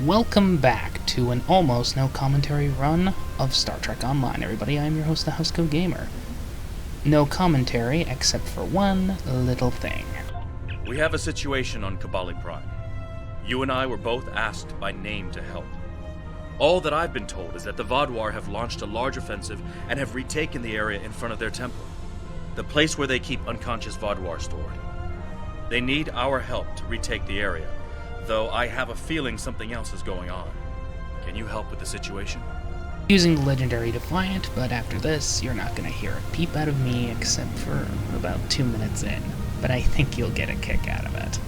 Welcome back to an almost no commentary run of Star Trek Online, everybody. I'm your host, the Housecoat Gamer. No commentary except for one little thing. We have a situation on Kobali Prime. You and I were both asked by name to help. All that I've been told is that the Vaadwaur have launched a large offensive and have retaken the area in front of their temple, the place where they keep unconscious Vaadwaur stored. They need our help to retake the area, though I have a feeling something else is going on. Can you help with the situation? Using the legendary Defiant, but after this, you're not going to hear a peep out of me except for about 2 minutes in. But I think you'll get a kick out of it.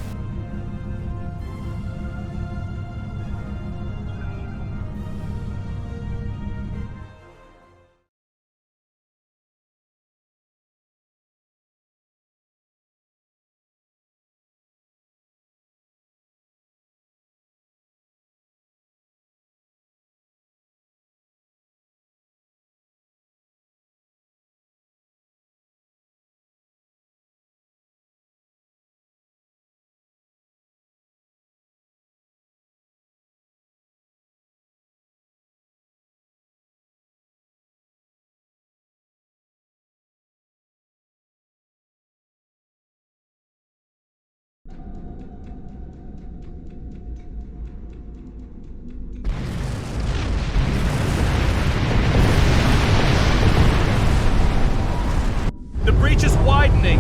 The breach is widening!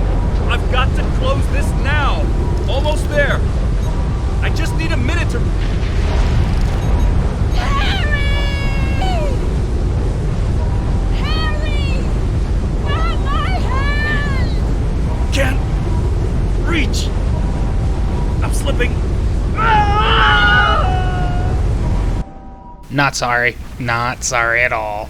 I've got to close this now! Almost there! I just need a minute to... Harry! Harry! Not my hand! Can't reach! I'm slipping! Not sorry. Not sorry at all.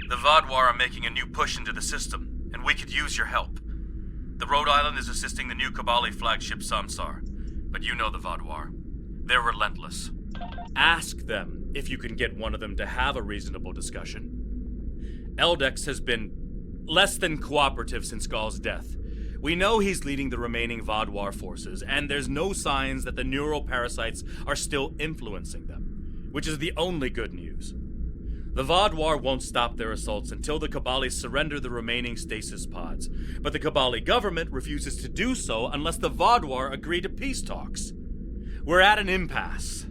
The Vaadwaur are making a new push into the system, and we could use your help. The Rhode Island is assisting the new Kobali flagship Samsar, but you know the Vaadwaur. They're relentless. Ask them if you can get one of them to have a reasonable discussion. Eldex has been less than cooperative since Gall's death. We know he's leading the remaining Vaadwaur forces, and there's no signs that the neural parasites are still influencing them, which is the only good news. The Vaadwaur won't stop their assaults until the Kobali surrender the remaining stasis pods, but the Kobali government refuses to do so unless the Vaadwaur agree to peace talks. We're at an impasse.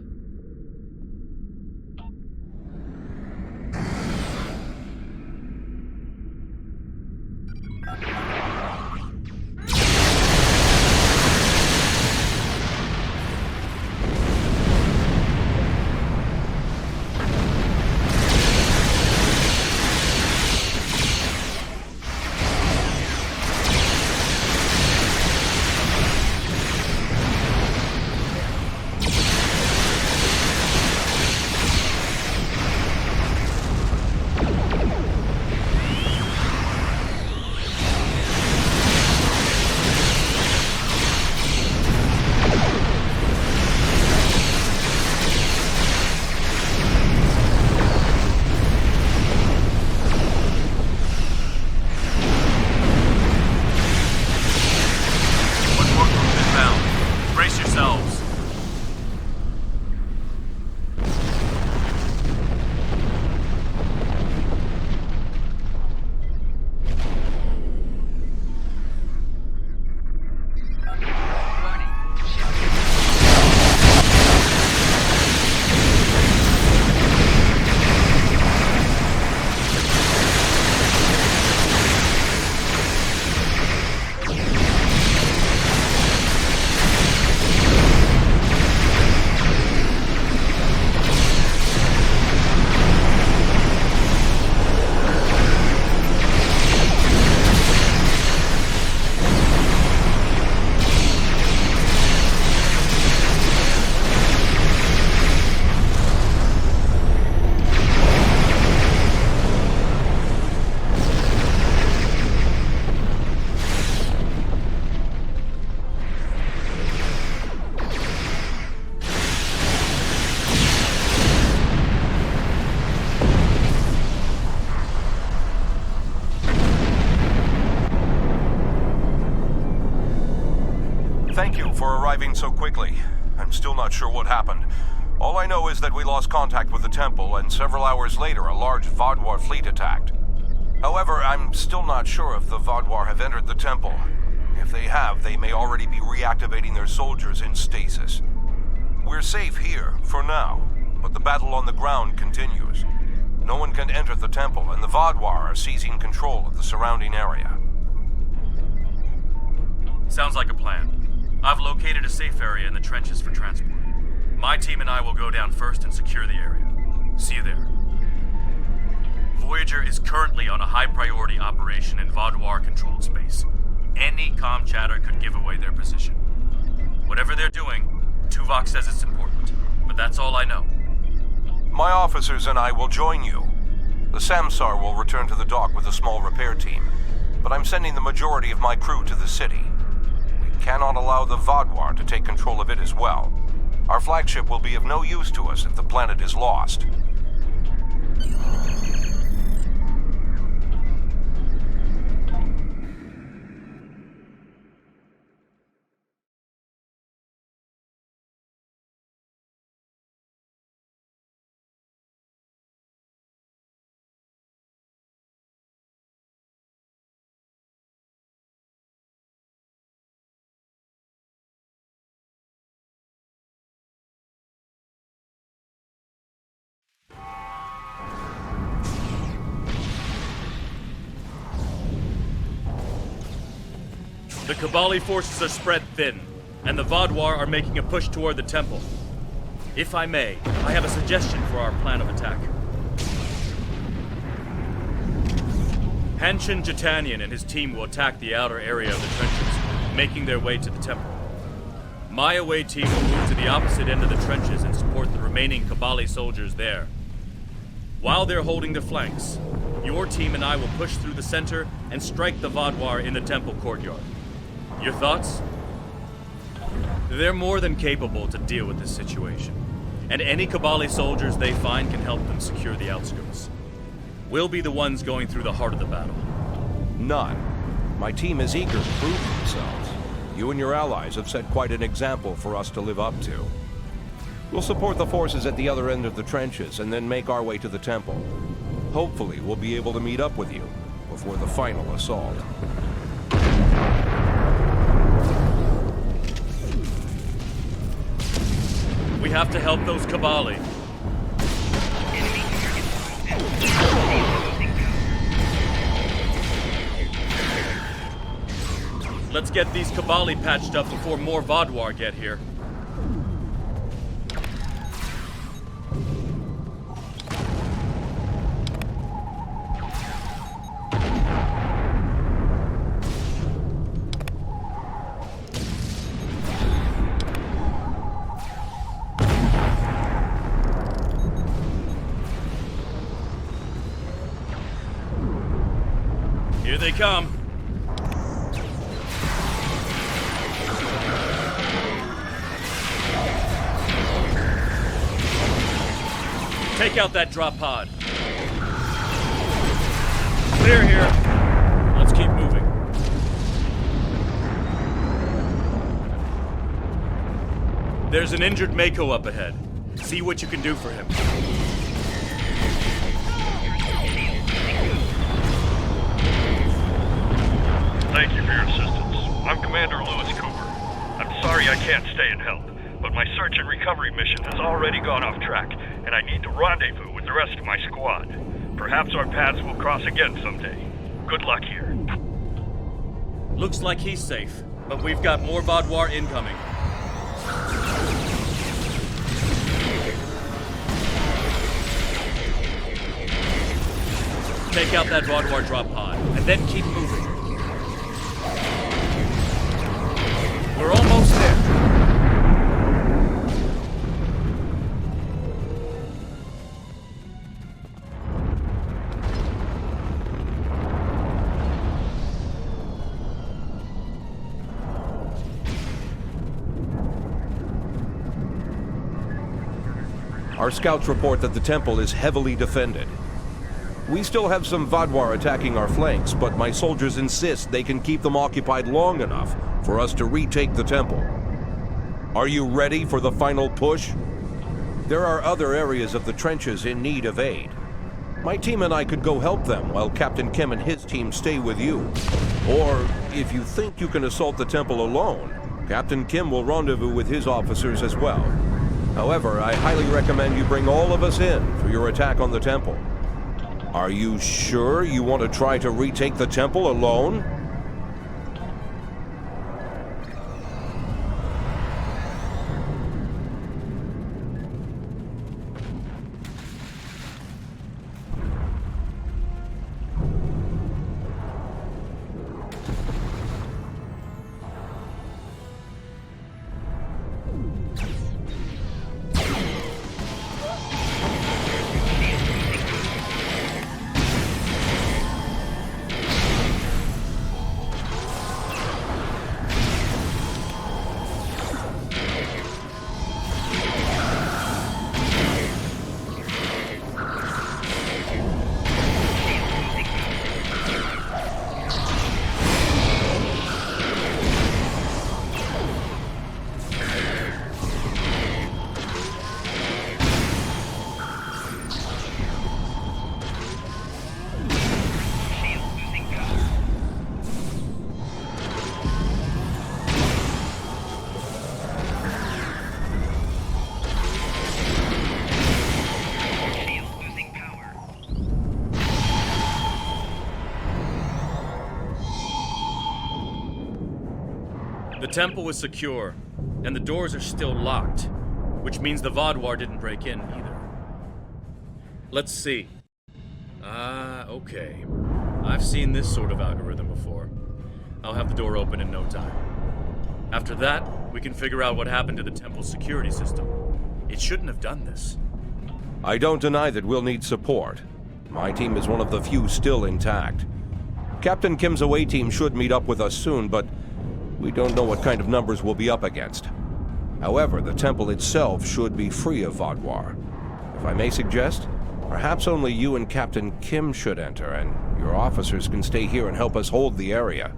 arriving so quickly. I'm still not sure what happened. All I know is that we lost contact with the temple, and several hours later a large Vaadwaur fleet attacked. However, I'm still not sure if the Vaadwaur have entered the temple. If they have, they may already be reactivating their soldiers in stasis. We're safe here, for now, but the battle on the ground continues. No one can enter the temple, and the Vaadwaur are seizing control of the surrounding area. Sounds like a plan. I've located a safe area in the trenches for transport. My team and I will go down first and secure the area. See you there. Voyager is currently on a high-priority operation in Vaadwaur-controlled space. Any comm chatter could give away their position. Whatever they're doing, Tuvok says it's important, but that's all I know. My officers and I will join you. The Samsar will return to the dock with a small repair team, but I'm sending the majority of my crew to the city. We cannot allow the Vaadwaur to take control of it as well. Our flagship will be of no use to us if the planet is lost. The Kobali forces are spread thin, and the Vaadwaur are making a push toward the temple. If I may, I have a suggestion for our plan of attack. Hanshin Jatanian and his team will attack the outer area of the trenches, making their way to the temple. My away team will move to the opposite end of the trenches and support the remaining Kobali soldiers there. While they're holding the flanks, your team and I will push through the center and strike the Vaadwaur in the temple courtyard. Your thoughts? They're more than capable to deal with this situation, and any Kobali soldiers they find can help them secure the outskirts. We'll be the ones going through the heart of the battle. None. My team is eager to prove themselves. You and your allies have set quite an example for us to live up to. We'll support the forces at the other end of the trenches and then make our way to the temple. Hopefully, we'll be able to meet up with you before the final assault. We have to help those Kobali. Let's get these Kobali patched up before more Vaadwaur get here. Here they come. Take out that drop pod. Clear here. Let's keep moving. There's an injured Mako up ahead. See what you can do for him. Thank you for your assistance. I'm Commander Lewis Cooper. I'm sorry I can't stay and help, but my search and recovery mission has already gone off track, and I need to rendezvous with the rest of my squad. Perhaps our paths will cross again someday. Good luck here. Looks like he's safe, but we've got more Vaadwaur incoming. Take out that Vaadwaur drop pod, and then keep moving. We're almost there. Our scouts report that the temple is heavily defended. We still have some Vaadwaur attacking our flanks, but my soldiers insist they can keep them occupied long enough for us to retake the temple. Are you ready for the final push? There are other areas of the trenches in need of aid. My team and I could go help them while Captain Kim and his team stay with you. Or, if you think you can assault the temple alone, Captain Kim will rendezvous with his officers as well. However, I highly recommend you bring all of us in for your attack on the temple. Are you sure you want to try to retake the temple alone? The temple is secure, and the doors are still locked, which means the Vaadwaur didn't break in either. Let's see. Okay. I've seen this sort of algorithm before. I'll have the door open in no time. After that, we can figure out what happened to the temple's security system. It shouldn't have done this. I don't deny that we'll need support. My team is one of the few still intact. Captain Kim's away team should meet up with us soon, but we don't know what kind of numbers we'll be up against. However, the temple itself should be free of Vaadwaur. If I may suggest, perhaps only you and Captain Kim should enter, and your officers can stay here and help us hold the area.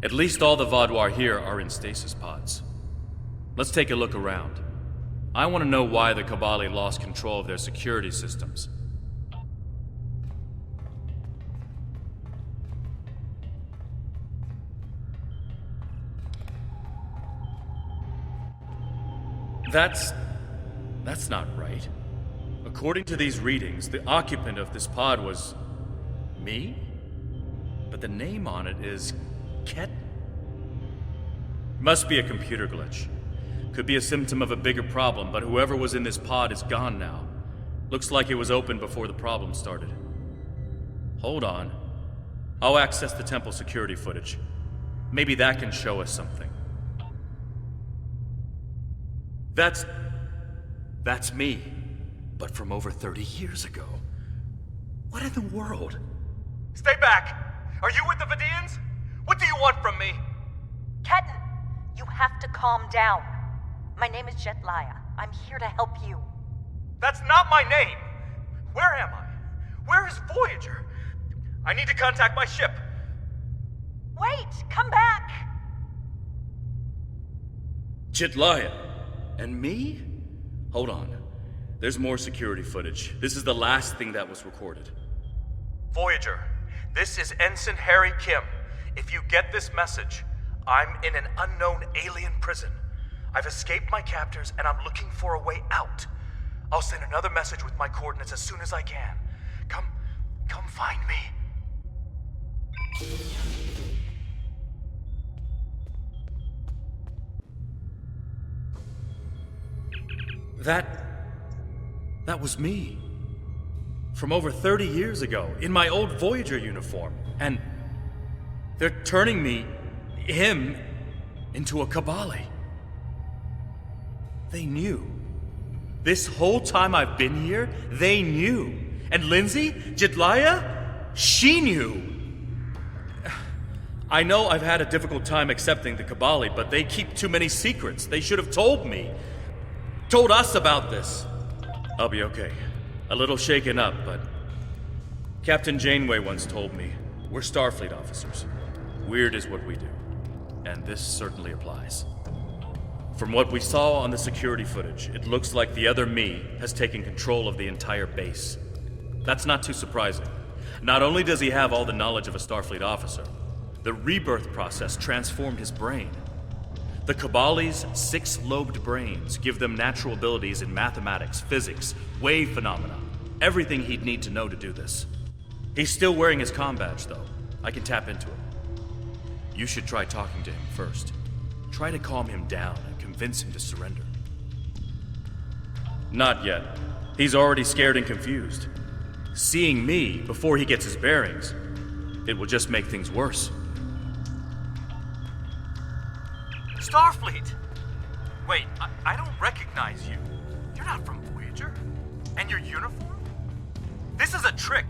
At least all the Vaadwaur here are in stasis pods. Let's take a look around. I want to know why the Kobali lost control of their security systems. That's not right. According to these readings, the occupant of this pod was me? But the name on it is Ket? Must be a computer glitch. Could be a symptom of a bigger problem, but whoever was in this pod is gone now. Looks like it was open before the problem started. Hold on. I'll access the temple security footage. Maybe that can show us something. That's me, but from over 30 years ago. What in the world? Stay back! Are you with the Vidians? What do you want from me? Ketan, you have to calm down. My name is Jetlaya. I'm here to help you. That's not my name! Where am I? Where is Voyager? I need to contact my ship. Wait! Come back! Jetlaya. And me? Hold on. There's more security footage. This is the last thing that was recorded. Voyager, this is Ensign Harry Kim. If you get this message, I'm in an unknown alien prison. I've escaped my captors and I'm looking for a way out. I'll send another message with my coordinates as soon as I can. Come find me. That was me. From over 30 years ago, in my old Voyager uniform. And they're turning him, into a Kobali. They knew. This whole time I've been here, they knew. And Lindsay, Jetlaya, she knew. I know I've had a difficult time accepting the Kobali, but they keep too many secrets. They should have told me. told us about this. I'll be okay. A little shaken up, but Captain Janeway once told me, we're Starfleet officers. Weird is what we do. And this certainly applies. From what we saw on the security footage, it looks like the other me has taken control of the entire base. That's not too surprising. Not only does he have all the knowledge of a Starfleet officer, the rebirth process transformed his brain. The Kobali's 6-lobed brains give them natural abilities in mathematics, physics, wave phenomena, everything he'd need to know to do this. He's still wearing his comm badge, though. I can tap into it. You should try talking to him first. Try to calm him down and convince him to surrender. Not yet. He's already scared and confused. Seeing me before he gets his bearings, it will just make things worse. Starfleet! Wait, I don't recognize you. You're not from Voyager? And your uniform? This is a trick.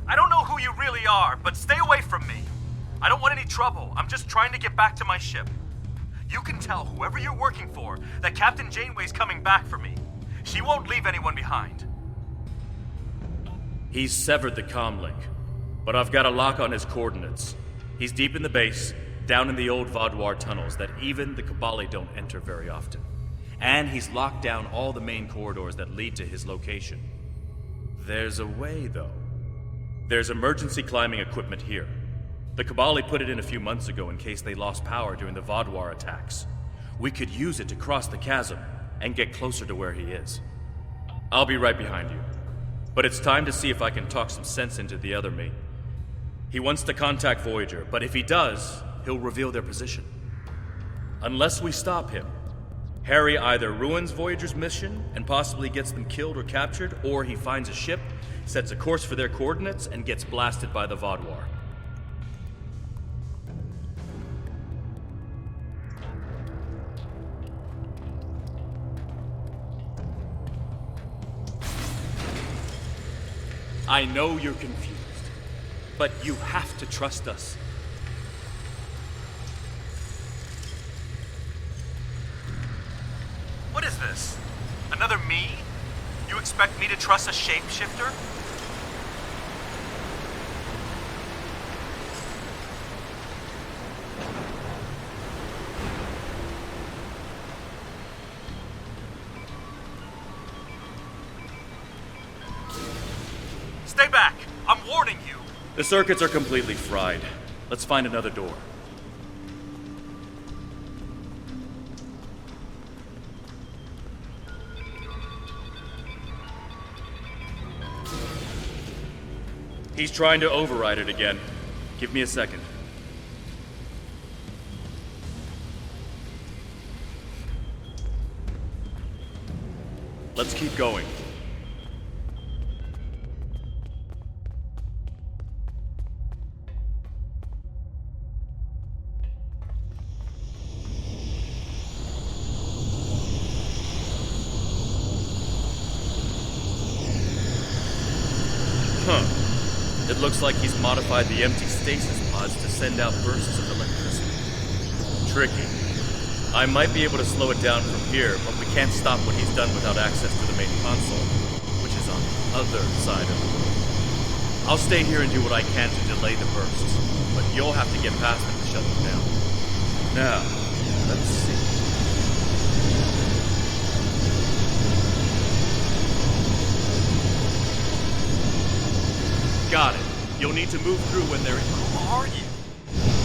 I don't know who you really are, but stay away from me. I don't want any trouble. I'm just trying to get back to my ship. You can tell whoever you're working for that Captain Janeway's coming back for me. She won't leave anyone behind. He's severed the comm link, but I've got a lock on his coordinates. He's deep in the base, down in the old Vaadwaur tunnels that even the Kobali don't enter very often. And he's locked down all the main corridors that lead to his location. There's a way, though. There's emergency climbing equipment here. The Kobali put it in a few months ago in case they lost power during the Vaadwaur attacks. We could use it to cross the chasm and get closer to where he is. I'll be right behind you. But it's time to see if I can talk some sense into the other me. He wants to contact Voyager, but if he does, he'll reveal their position. Unless we stop him, Harry either ruins Voyager's mission and possibly gets them killed or captured, or he finds a ship, sets a course for their coordinates, and gets blasted by the Vaadwaur. I know you're confused, but you have to trust us. What is this? Another me? You expect me to trust a shapeshifter? Stay back! I'm warning you! The circuits are completely fried. Let's find another door. He's trying to override it again. Give me a second. Let's keep going. It looks like he's modified the empty stasis pods to send out bursts of electricity. Tricky. I might be able to slow it down from here, but we can't stop what he's done without access to the main console, which is on the other side of the room. I'll stay here and do what I can to delay the bursts, but you'll have to get past them to shut them down. Now, let's see. Got it. You'll need to move through when they're... Who are you?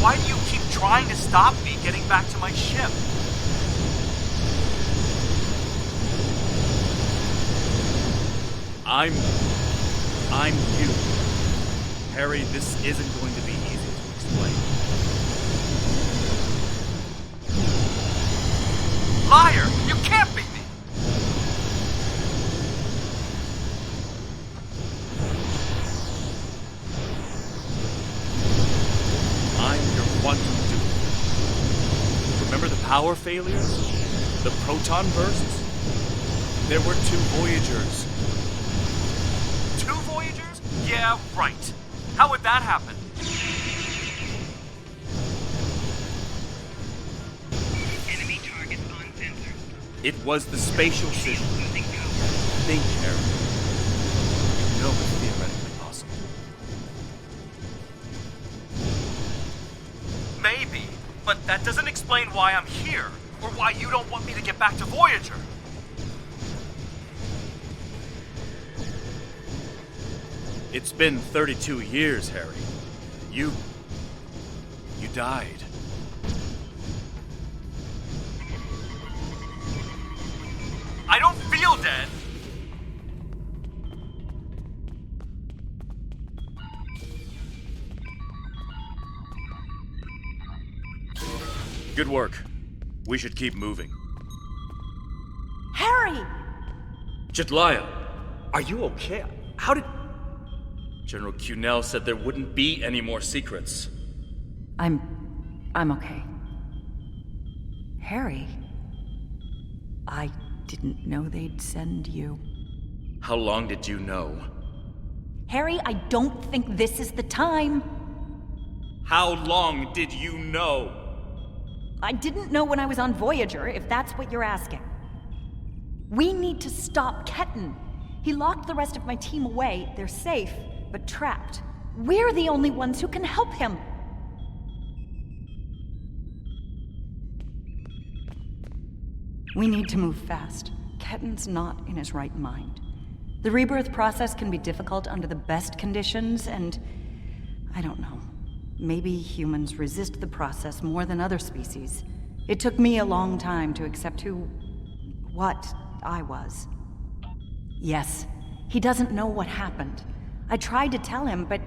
Why do you keep trying to stop me getting back to my ship? I'm you. Harry, this isn't going to be easy to explain. Liar! You can't be me! Quantum Duke. Remember the power failures? The proton bursts? There were 2 Voyagers. 2 Voyagers? Yeah, right. How would that happen? Enemy targets on sensor. It was the spatial system. Think, Harry. You know it's theoretically possible. Maybe, but that doesn't explain why I'm here, or why you don't want me to get back to Voyager. It's been 32 years, Harry. You died. I don't feel dead. Good work. We should keep moving. Harry! Jetlaya, are you okay? How did... General Cunell said there wouldn't be any more secrets. I'm okay. Harry, I didn't know they'd send you. How long did you know? Harry, I don't think this is the time. How long did you know? I didn't know when I was on Voyager, if that's what you're asking. We need to stop Ketan. He locked the rest of my team away. They're safe, but trapped. We're the only ones who can help him. We need to move fast. Ketan's not in his right mind. The rebirth process can be difficult under the best conditions, and I don't know. Maybe humans resist the process more than other species. It took me a long time to accept what I was. Yes, he doesn't know what happened. I tried to tell him, but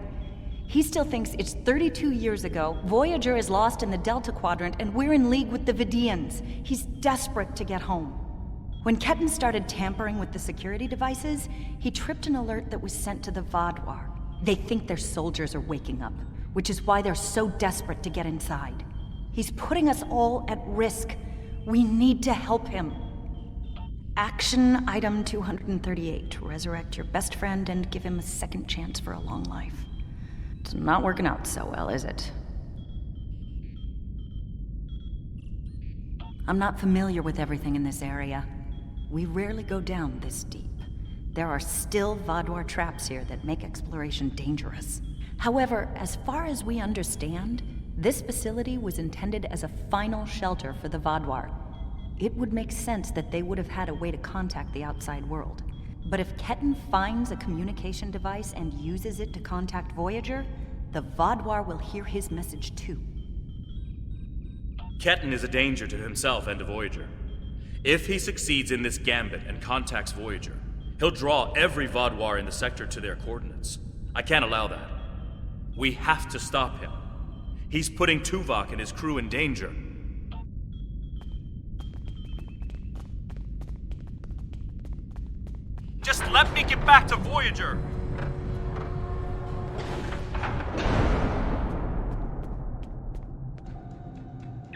he still thinks it's 32 years ago, Voyager is lost in the Delta Quadrant, and we're in league with the Vidians. He's desperate to get home. When Ketan started tampering with the security devices, he tripped an alert that was sent to the Vaadwaur. They think their soldiers are waking up, which is why they're so desperate to get inside. He's putting us all at risk. We need to help him. Action item 238. Resurrect your best friend and give him a second chance for a long life. It's not working out so well, is it? I'm not familiar with everything in this area. We rarely go down this deep. There are still Vaadwaur traps here that make exploration dangerous. However, as far as we understand, this facility was intended as a final shelter for the Vaadwaur. It would make sense that they would have had a way to contact the outside world. But if Ketan finds a communication device and uses it to contact Voyager, the Vaadwaur will hear his message too. Ketan is a danger to himself and to Voyager. If he succeeds in this gambit and contacts Voyager, he'll draw every Vaadwaur in the sector to their coordinates. I can't allow that. We have to stop him. He's putting Tuvok and his crew in danger. Just let me get back to Voyager!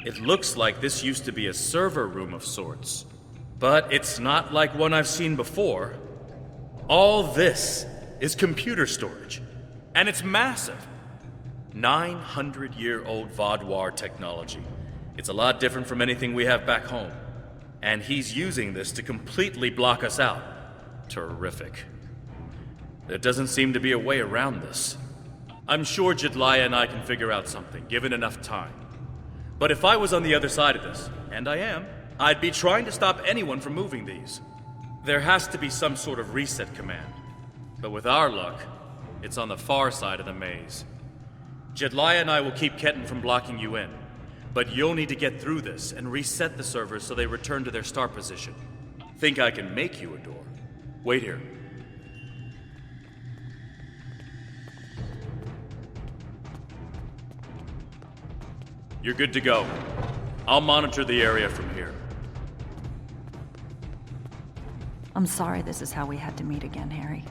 It looks like this used to be a server room of sorts, but it's not like one I've seen before. All this is computer storage, and it's massive. 900-year-old Vaadwaur technology. It's a lot different from anything we have back home. And he's using this to completely block us out. Terrific. There doesn't seem to be a way around this. I'm sure Jetlaya and I can figure out something, given enough time. But if I was on the other side of this, and I am, I'd be trying to stop anyone from moving these. There has to be some sort of reset command. But with our luck, it's on the far side of the maze. Jetlaya and I will keep Ketan from blocking you in. But you'll need to get through this and reset the servers so they return to their start position. Think I can make you a door? Wait here. You're good to go. I'll monitor the area from here. I'm sorry this is how we had to meet again, Harry.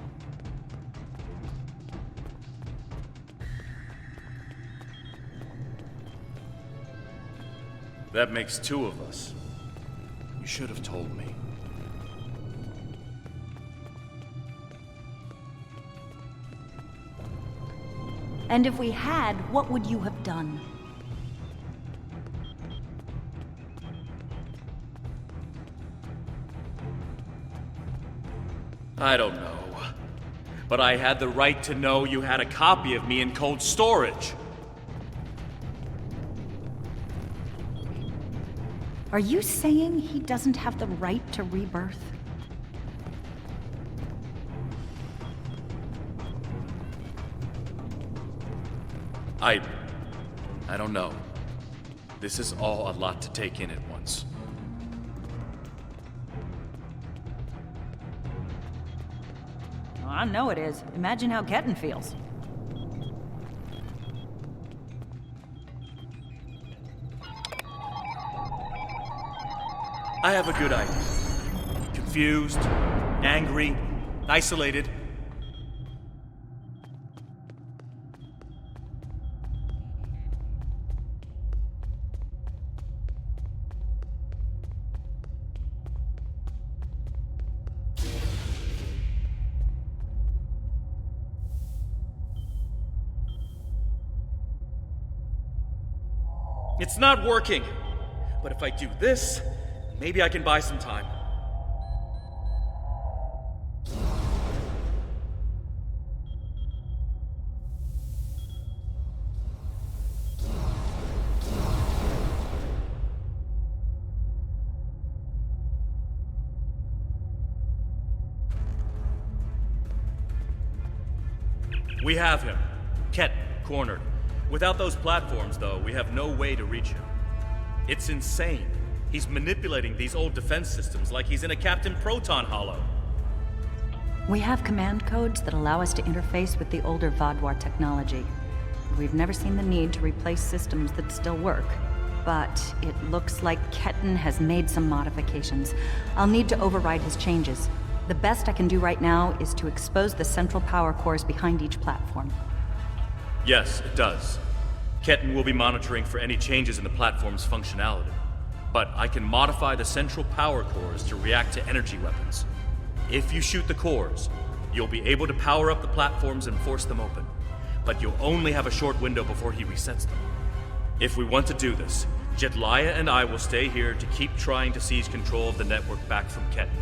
That makes two of us. You should have told me. And if we had, what would you have done? I don't know. But I had the right to know you had a copy of me in cold storage. Are you saying he doesn't have the right to rebirth? I don't know. This is all a lot to take in at once. Well, I know it is. Imagine how Ketten feels. I have a good idea. Confused, angry, isolated. It's not working. But if I do this, maybe I can buy some time. We have him. Ketten, cornered. Without those platforms, though, we have no way to reach him. It's insane. He's manipulating these old defense systems like he's in a Captain Proton Hollow. We have command codes that allow us to interface with the older Vaadwaur technology. We've never seen the need to replace systems that still work. But it looks like Ketten has made some modifications. I'll need to override his changes. The best I can do right now is to expose the central power cores behind each platform. Yes, it does. Ketten will be monitoring for any changes in the platform's functionality. But I can modify the central power cores to react to energy weapons. If you shoot the cores, you'll be able to power up the platforms and force them open. But you'll only have a short window before he resets them. If we want to do this, Jedliah and I will stay here to keep trying to seize control of the network back from Ketten.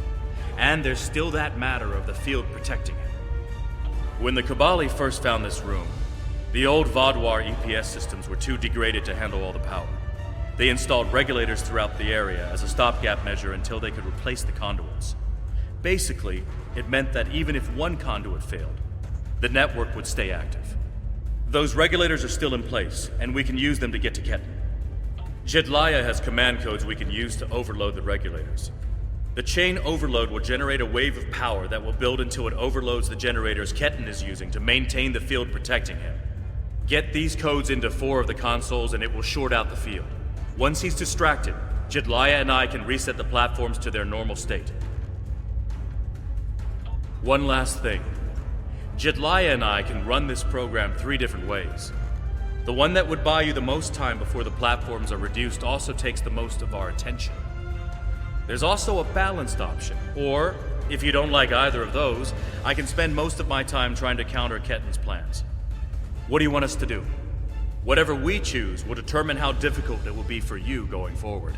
And there's still that matter of the field protecting him. When the Kobali first found this room, the old Vaadwaur EPS systems were too degraded to handle all the power. They installed regulators throughout the area as a stopgap measure until they could replace the conduits. Basically, it meant that even if one conduit failed, the network would stay active. Those regulators are still in place, and we can use them to get to Ketten. Jedliah has command codes we can use to overload the regulators. The chain overload will generate a wave of power that will build until it overloads the generators Ketten is using to maintain the field protecting him. Get these codes into 4 of the consoles and it will short out the field. Once he's distracted, Jedliah and I can reset the platforms to their normal state. One last thing. Jedliah and I can run this program 3 different ways. The one that would buy you the most time before the platforms are reduced also takes the most of our attention. There's also a balanced option, or, if you don't like either of those, I can spend most of my time trying to counter Ketten's plans. What do you want us to do? Whatever we choose will determine how difficult it will be for you going forward.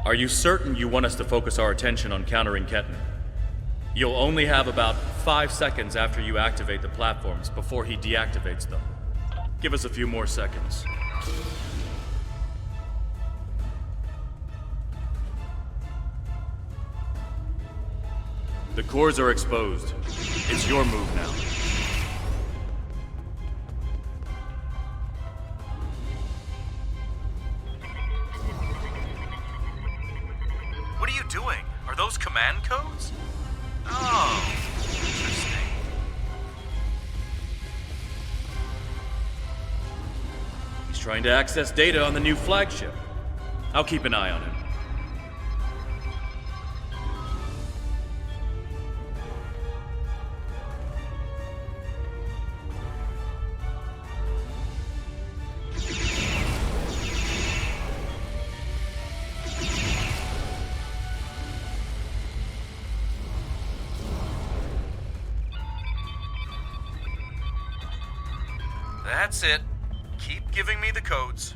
Are you certain you want us to focus our attention on countering Ketten? You'll only have about 5 seconds after you activate the platforms before he deactivates them. Give us a few more seconds. The cores are exposed. It's your move now. What are you doing? Are those command codes? Oh, interesting. He's trying to access data on the new flagship. I'll keep an eye on him. That's it. Keep giving me the codes.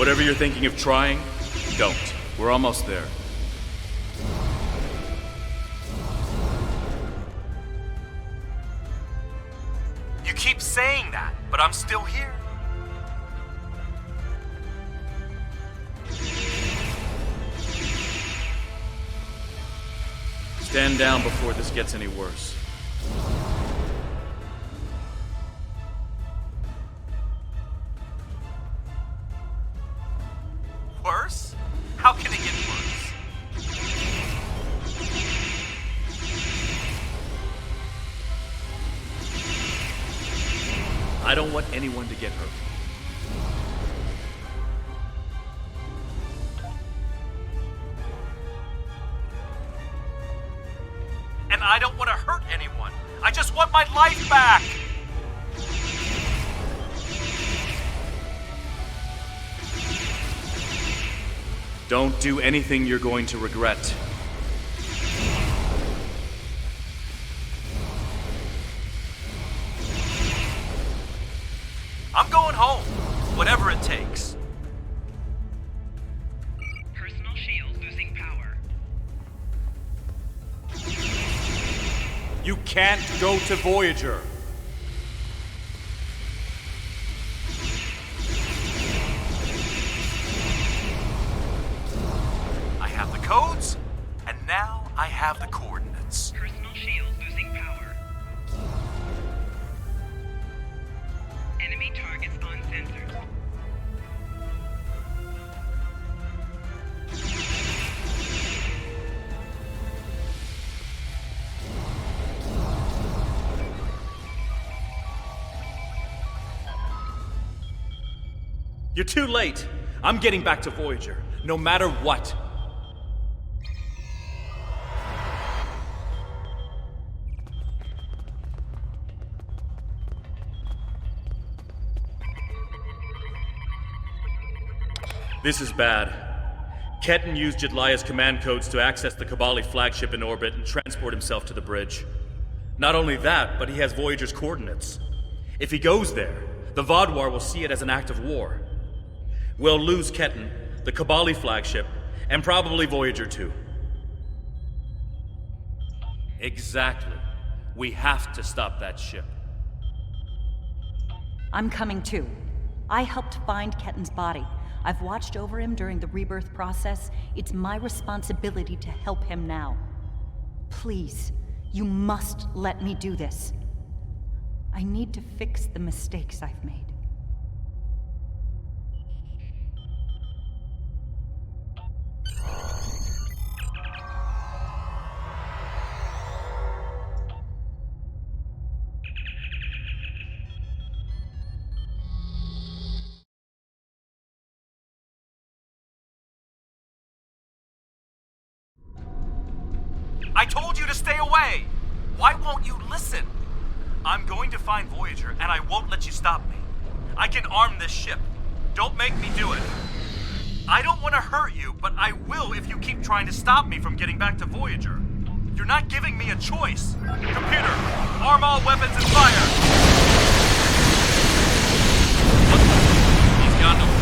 Whatever you're thinking of trying, don't. We're almost there. You keep saying that, but I'm still here. Stand down before this gets any worse. Worse? How can it get worse? I don't want anyone to get hurt. And I don't want to hurt anyone. I just want my life back! Don't do anything you're going to regret. I'm going home, whatever it takes. Personal shield losing power. You can't go to Voyager. I have the codes, and now I have the coordinates. Personal shield losing power. Enemy targets on sensors. You're too late. I'm getting back to Voyager, no matter what. This is bad. Ketan used Jedlia's command codes to access the Kobali flagship in orbit and transport himself to the bridge. Not only that, but he has Voyager's coordinates. If he goes there, the Vaadwaur will see it as an act of war. We'll lose Ketan, the Kobali flagship, and probably Voyager too. Exactly. We have to stop that ship. I'm coming too. I helped find Ketan's body. I've watched over him during the rebirth process. It's my responsibility to help him now. Please, you must let me do this. I need to fix the mistakes I've made. I told you to stay away! Why won't you listen? I'm going to find Voyager, and I won't let you stop me. I can arm this ship. Don't make me do it. I don't want to hurt you, but I will if you keep trying to stop me from getting back to Voyager. You're not giving me a choice. Computer, arm all weapons and fire! He's gone to...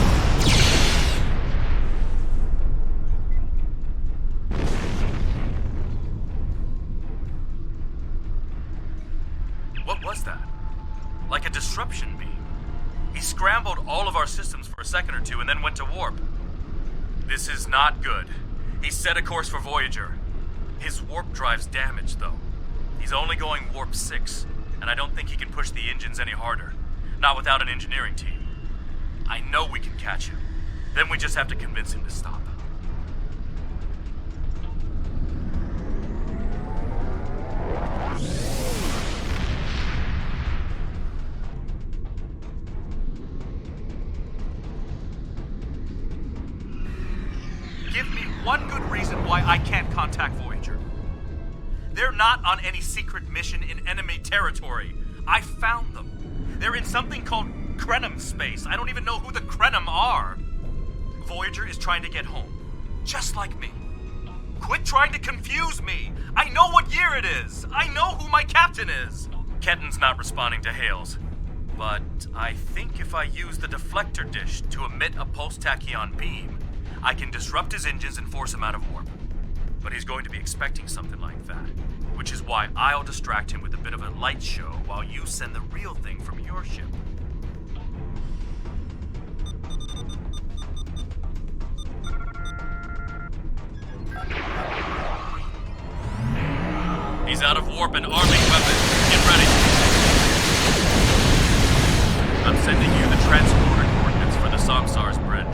What was that? Like a disruption beam. He scrambled all of our systems for a second or two and then went to warp. This is not good. He set a course for Voyager. His warp drive's damaged, though. He's only going warp 6, and I don't think he can push the engines any harder. Not without an engineering team. I know we can catch him. Then we just have to convince him to stop. Give me one good reason why I can't contact Voyager. They're not on any secret mission in enemy territory. I found them. They're in something called Krenim space. I don't even know who the Krenim are. Voyager is trying to get home, just like me. Quit trying to confuse me. I know what year it is. I know who my captain is. Ketan's not responding to hails. but I think if I use the deflector dish to emit a pulse tachyon beam, I can disrupt his engines and force him out of warp. But he's going to be expecting something like that, which is why I'll distract him with a bit of a light show while you send the real thing from your ship. He's out of warp and arming weapons. Get ready. I'm sending you the transporter coordinates for the Samsar's bridge.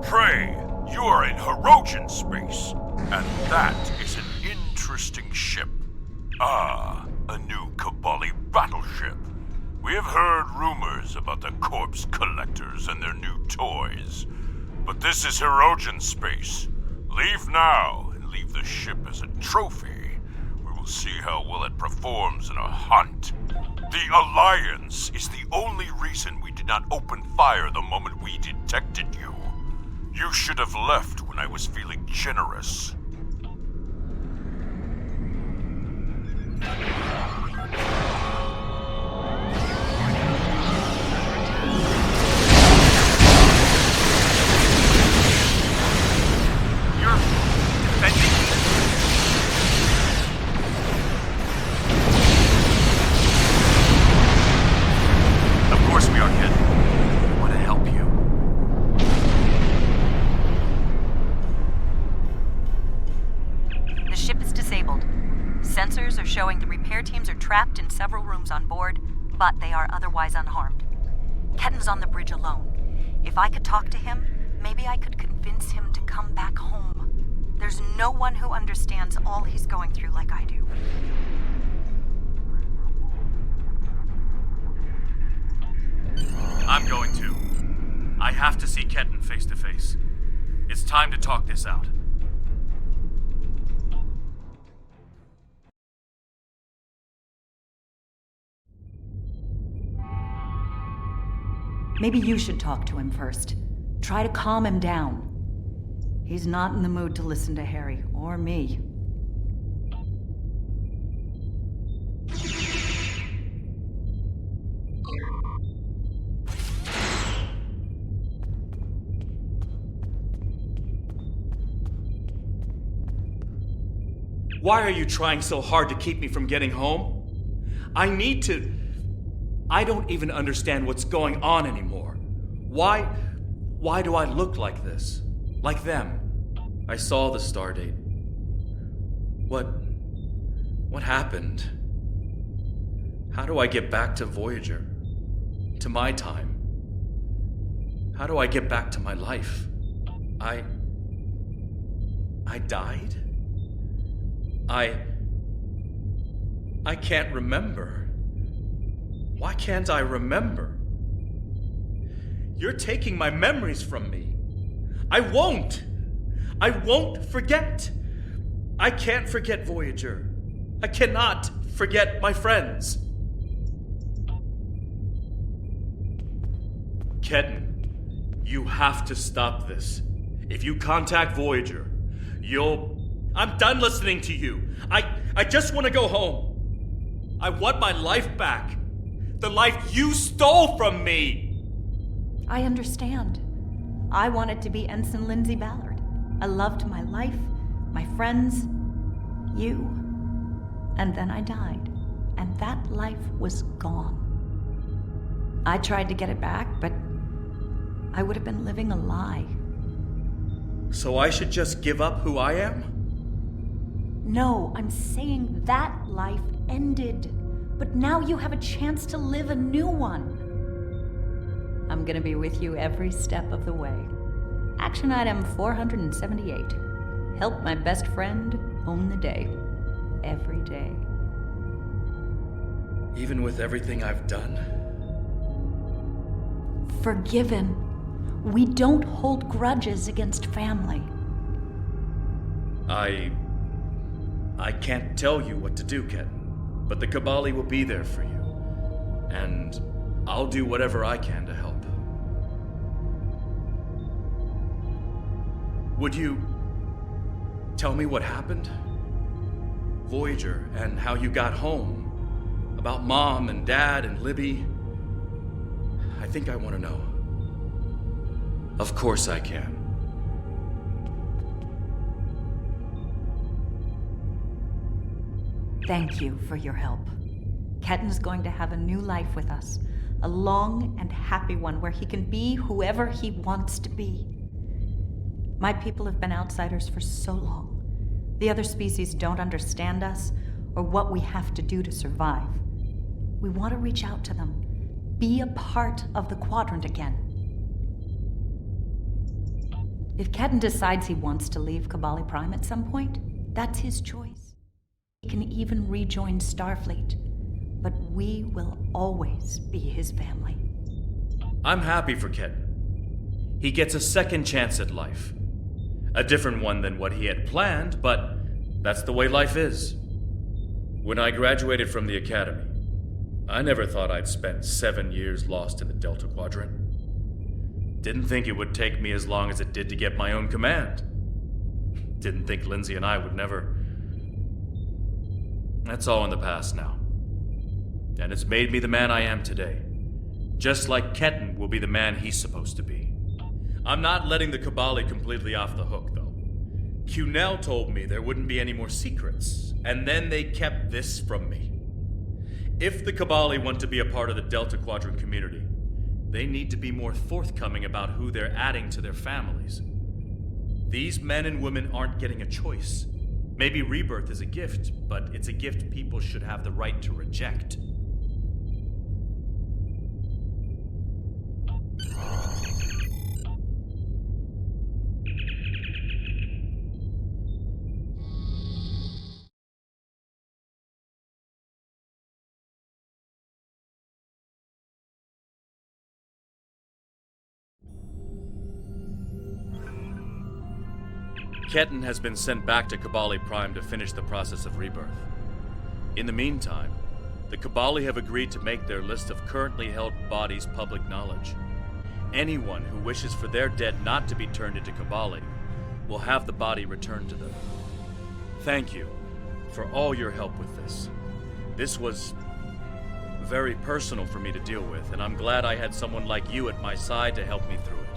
Prey, you are in Hirogen space, and that is an interesting ship. Ah, a new Kobali battleship. We have heard rumors about the corpse collectors and their new toys. But this is Hirogen space. Leave now and leave the ship as a trophy. We will see how well it performs in a hunt. The Alliance is the only reason we did not open fire the moment we detected you. You should have left when I was feeling generous. Sensors are showing the repair teams are trapped in several rooms on board, but they are otherwise unharmed. Ketten's on the bridge alone. If I could talk to him, maybe I could convince him to come back home. There's no one who understands all he's going through like I do. I'm going to. I have to see Ketten face to face. It's time to talk this out. Maybe you should talk to him first. Try to calm him down. He's not in the mood to listen to Harry or me. Why are you trying so hard to keep me from getting home? I don't even understand what's going on anymore. Why do I look like this? Like them? I saw the stardate. What happened? How do I get back to Voyager? To my time? How do I get back to my life? I died? I can't remember. Why can't I remember? You're taking my memories from me. I won't forget. I can't forget Voyager. I cannot forget my friends. Ketten, you have to stop this. If you contact Voyager, I'm done listening to you. I just want to go home. I want my life back. The life you stole from me! I understand. I wanted to be Ensign Lindsay Ballard. I loved my life, my friends, you. And then I died. And that life was gone. I tried to get it back, but I would have been living a lie. So I should just give up who I am? No, I'm saying that life ended. But now you have a chance to live a new one. I'm gonna be with you every step of the way. Action item 478. Help my best friend own the day. Every day. Even with everything I've done? Forgiven. We don't hold grudges against family. I can't tell you what to do, Ketten. But the Kobali will be there for you. And I'll do whatever I can to help. Would you tell me what happened? Voyager and how you got home. About Mom and Dad and Libby. I think I want to know. Of course I can. Thank you for your help. Ketten's going to have a new life with us. A long and happy one where he can be whoever he wants to be. My people have been outsiders for so long. The other species don't understand us or what we have to do to survive. We want to reach out to them, be a part of the Quadrant again. If Ketten decides he wants to leave Kobali Prime at some point, that's his choice. He can even rejoin Starfleet, but we will always be his family. I'm happy for Ketten. He gets a second chance at life. A different one than what he had planned, but that's the way life is. When I graduated from the academy, I never thought I'd spend 7 years lost in the Delta Quadrant. Didn't think it would take me as long as it did to get my own command. Didn't think Lindsay and I would never. That's all in the past now. And it's made me the man I am today. Just like Ketten will be the man he's supposed to be. I'm not letting the Kobali completely off the hook, though. Cunell told me there wouldn't be any more secrets, and then they kept this from me. If the Kobali want to be a part of the Delta Quadrant community, they need to be more forthcoming about who they're adding to their families. These men and women aren't getting a choice. Maybe rebirth is a gift, but it's a gift people should have the right to reject. Ketten has been sent back to Kobali Prime to finish the process of rebirth. In the meantime, the Kobali have agreed to make their list of currently held bodies public knowledge. Anyone who wishes for their dead not to be turned into Kobali will have the body returned to them. Thank you for all your help with this. This was very personal for me to deal with, and I'm glad I had someone like you at my side to help me through it.